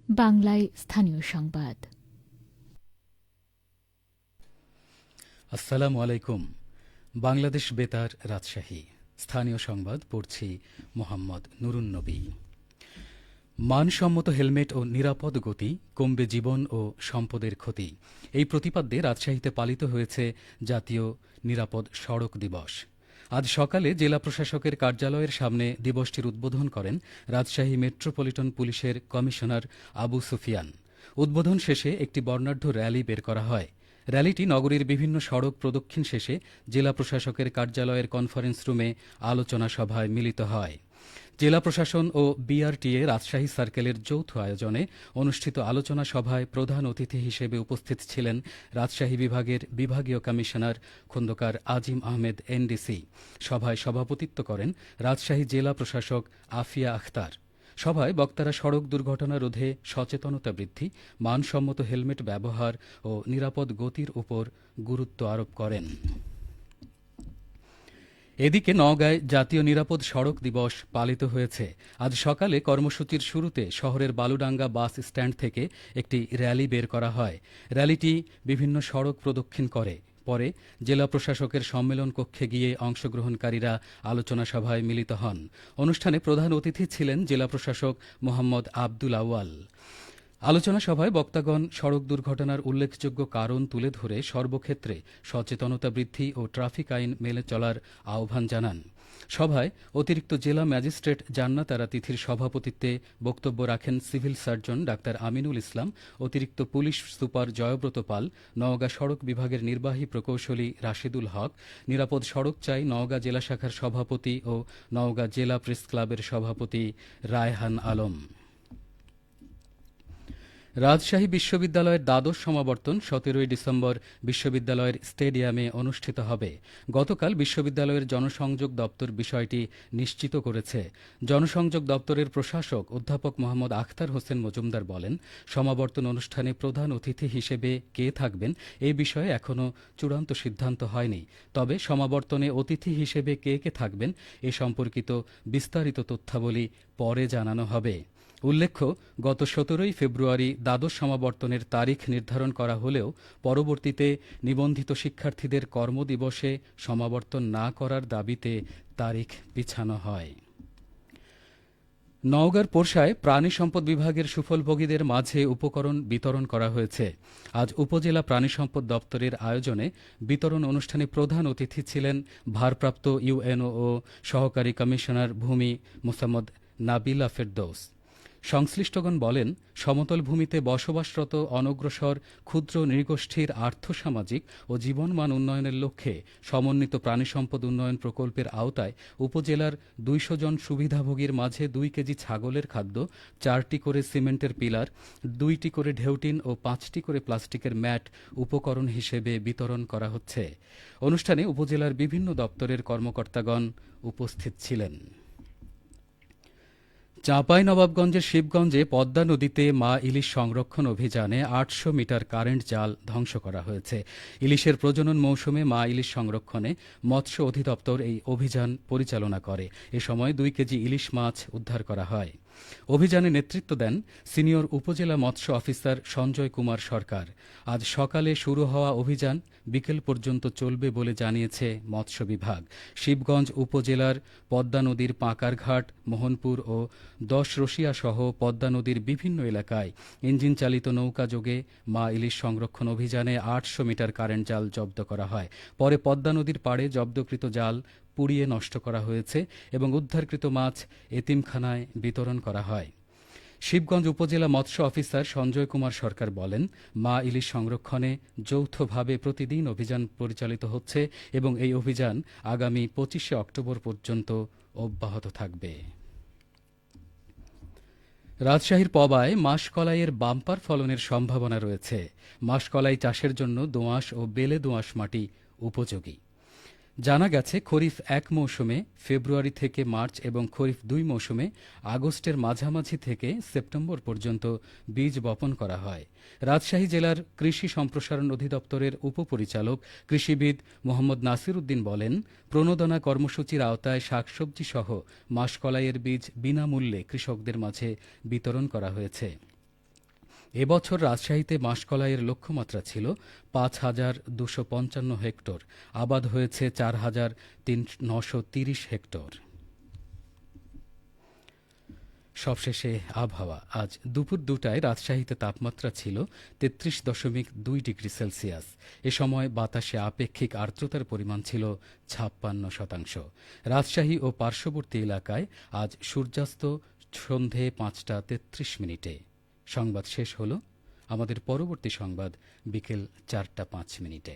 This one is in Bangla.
বাংলায় স্থানীয় সংবাদ। আসসালামু আলাইকুম। বাংলাদেশ বেতার, রাজশাহী। স্থানীয় সংবাদ পড়ছি মোহাম্মদ নুরুন নবী। মানসম্মত হেলমেট ও নিরাপদ গতি, কমবে জীবন ও সম্পদের ক্ষতি, এই প্রতিপাদ্যে রাজশাহীতে পালিত হয়েছে জাতীয় নিরাপদ সড়ক দিবস। আজ সকালে জেলা প্রশাসকের কার্যালয়ের সামনে দিবসটির উদ্বোধন করেন রাজশাহী মেট্রোপলিটন পুলিশের কমিশনার আবু সুফিয়ান। উদ্বোধন শেষে একটি বর্ণাঢ্য র্যালি বের করা হয়। র্যালিটি নগরীর বিভিন্ন সড়ক প্রদক্ষিণ শেষে জেলা প্রশাসকের কার্যালয়ের কনফারেন্স রুমে আলোচনা সভায় মিলিত হয়। জেলা প্রশাসন ও বিআরটিএ রাজশাহী সার্কেলের যৌথ আয়োজনে অনুষ্ঠিত আলোচনা সভায় প্রধান অতিথি হিসেবে উপস্থিত ছিলেন রাজশাহী বিভাগের বিভাগীয় কমিশনার খোন্দকার আজিম আহমেদ এনডিসি। সভায় সভাপতিত্ব করেন রাজশাহী জেলা প্রশাসক আফিয়া আখতার। সভায় বক্তারা সড়ক দুর্ঘটনা রোধে সচেতনতা বৃদ্ধি, মানসম্মত হেলমেট ব্যবহার ও নিরাপদ গতির উপর গুরুত্ব আরোপ করেন। এদিকে নওগাঁয় জাতীয় নিরাপদ সড়ক দিবস পালিত হয়েছে। আজ সকালে কর্মসূচির শুরুতে শহরের বালুডাঙ্গা বাস স্ট্যান্ড থেকে একটি র্যালি বের করা হয়। র্যালিটি বিভিন্ন সড়ক প্রদক্ষিণ করে। পরে জেলা প্রশাসকের সম্মেলন কক্ষে গিয়ে অংশগ্রহণকারীরা আলোচনা সভায় মিলিত হন। অনুষ্ঠানে প্রধান অতিথি ছিলেন জেলা প্রশাসক মোহাম্মদ আব্দুল আউয়াল। আলোচনা সভায় বক্তাগণ সড়ক দুর্ঘটনার উল্লেখযোগ্য কারণ তুলে ধরে সর্বক্ষেত্রে সচেতনতা বৃদ্ধি ও ট্রাফিক আইন মেনে চলার আহ্বান জানান। সভায় অতিরিক্ত জেলা ম্যাজিস্ট্রেট জান্নাত আরা তিথির সভাপতিত্বে বক্তব্য রাখেন civil surgeon doctor Aminul Islam, অতিরিক্ত পুলিশ সুপার জয়ব্রত পাল, নওগাঁ সড়ক বিভাগের নির্বাহী প্রকৌশলী রাশেদুল হক, নিরাপদ সড়ক চাই নওগাঁ জেলা শাখার সভাপতি ও নওগাঁ জেলা প্রেস ক্লাবের সভাপতি রায়হান আলম। রাজশাহী বিশ্ববিদ্যালয়ের দ্বাদশ সমাবর্তন 17 ডিসেম্বর বিশ্ববিদ্যালয়ের স্টেডিয়ামে অনুষ্ঠিত হবে। গতকাল বিশ্ববিদ্যালয়ের জনসংযোগ দপ্তর বিষয়টি নিশ্চিত করেছে। জনসংযোগ দপ্তরের প্রশাসক অধ্যাপক মোহাম্মদ আখতার হোসেন মজুমদার বলেন, সমাবর্তন অনুষ্ঠানে প্রধান অতিথি হিসেবে কে থাকবেন এ বিষয়ে এখনও চূড়ান্ত সিদ্ধান্ত হয়নি। তবে সমাবর্তনে অতিথি হিসেবে কে কে থাকবেন এ সম্পর্কিত বিস্তারিত তথ্যাবলী পরে জানানো হবে। উল্লেখ্য, গত 17 ফেব্রুয়ারি দ্বাদশ সমাবর্তনের তারিখ নির্ধারণ করা হলেও পরবর্তীতে নিবন্ধিত শিক্ষার্থীদের কর্মদিবসে সমাবর্তন না করার দাবিতে তারিখ পিছানো হয়। নওগাঁর পোরশায় প্রাণী সম্পদ বিভাগের সুফলভোগীদের মাঝে উপকরণ বিতরণ করা হয়েছে। আজ উপজেলা প্রাণী সম্পদ দপ্তরের আয়োজনে বিতরণ অনুষ্ঠানে প্রধান অতিথি ছিলেন ভারপ্রাপ্ত ইউএনও ও সহকারী কমিশনার ভূমি মোসাম্মদ নাবিলা ফেরদৌস। সংশ্লিষ্টগণ বলেন, সমতল ভূমিতে বসবাসরত অনগ্রসর ক্ষুদ্র নৃগোষ্ঠীর আর্থসামাজিক ও জীবনমান উন্নয়নের লক্ষ্যে সমন্বিত প্রাণীসম্পদ উন্নয়ন প্রকল্পের আওতায় উপজেলার 200 জন সুবিধাভোগীর মাঝে 2 কেজি ছাগলের খাদ্য, 4টি করে সিমেন্টের পিলার, 2টি করে ঢেউটিন ও 5টি করে প্লাস্টিকের ম্যাট উপকরণ হিসেবে বিতরণ করা হচ্ছে। অনুষ্ঠানে উপজেলার বিভিন্ন দপ্তরের কর্মকর্তাগণ উপস্থিত ছিলেন। চাঁপাইনবাবগঞ্জের শিবগঞ্জে পদ্মা নদীতে মা ইলিশ সংরক্ষণ অভিযানে 800 মিটার কারেন্ট জাল ধ্বংস করা হয়েছে। ইলিশের প্রজনন মৌসুমে মা ইলিশ সংরক্ষণে মৎস্য অধিদপ্তর এই অভিযান পরিচালনা করে। এ সময় 2 কেজি ইলিশ মাছ উদ্ধার করা হয়। অভিযানে নেতৃত্ব দেন সিনিয়র উপজেলা মৎস্য অফিসার সঞ্জয় কুমার সরকার। আজ সকালে শুরু হওয়া অভিযান বিকেল পর্যন্ত চলবে বলে জানিয়েছে মৎস্য বিভাগ। শিবগঞ্জ উপজেলার পদ্মা নদীর পাঁকারঘাট, মোহনপুর ও 10 রসিয়া সহ পদ্মা নদীর বিভিন্ন এলাকায় ইঞ্জিন চালিত নৌকা যোগে মা ইলিশ সংরক্ষণ অভিযানে 800 মিটার কারেন্ট জাল জব্দ করা হয়। পরে পদ্মা নদীর পাড়ে জব্দকৃত জাল পুড়িয়ে নষ্ট করা হয়েছে এবং উদ্ধারকৃত মাছ এতিমখানায় বিতরণ করা হয়। শিবগঞ্জ উপজেলা মৎস্য অফিসার সঞ্জয় কুমার সরকার বলেন, মা ইলিশ সংরক্ষণে যৌথভাবে প্রতিদিন অভিযান পরিচালিত হচ্ছে এবং এই অভিযান আগামী 25 অক্টোবর পর্যন্ত অব্যাহত থাকবে। রাজশাহীর পবায় মাসকলাইয়ের বাম্পার ফলনের সম্ভাবনা রয়েছে। মাসকলাই চাষের জন্য দোআঁশ ও বেলে দোআঁশ মাটি উপযোগী। জানা গেছে, খরিফ 1 মৌসুমে ফেব্রুয়ারি থেকে মার্চ এবং খরিফ 2 মৌসুমে আগস্টের মাঝামাঝি থেকে সেপ্টেম্বর পর্যন্ত বীজ বপন করা হয়। রাজশাহী জেলার কৃষি সম্প্রসারণ অধিদপ্তরের উপপরিচালক কৃষিবিদ মোহাম্মদ নাসির উদ্দিন বলেন, প্রণোদনা কর্মসূচির আওতায় শাকসবজি সহ মাসকলাইয়ের বীজ বিনামূল্যে কৃষকদের মাঝে বিতরণ করা হয়েছে। এবছর রাজশাহীতে মাসকলাইয়ের লক্ষ্যমাত্রা ছিল ৫,২৫৫ হেক্টর, আবাদ হয়েছে ৪,৯৩০ হেক্টর। সবশেষে আবহাওয়া। আজ দুপুর ২টায় রাজশাহীতে তাপমাত্রা ছিল ৩৩.২ ডিগ্রি সেলসিয়াস। এ সময় বাতাসে আপেক্ষিক আর্দ্রতার পরিমাণ ছিল ৫৬%। রাজশাহী ও পার্শ্ববর্তী এলাকায় আজ সূর্যাস্ত সন্ধে ৫টা ৩৩ মিনিটে। সংবাদ শেষ হলো। আমাদের পরবর্তী সংবাদ বিকেল ৪টা ৫ মিনিটে।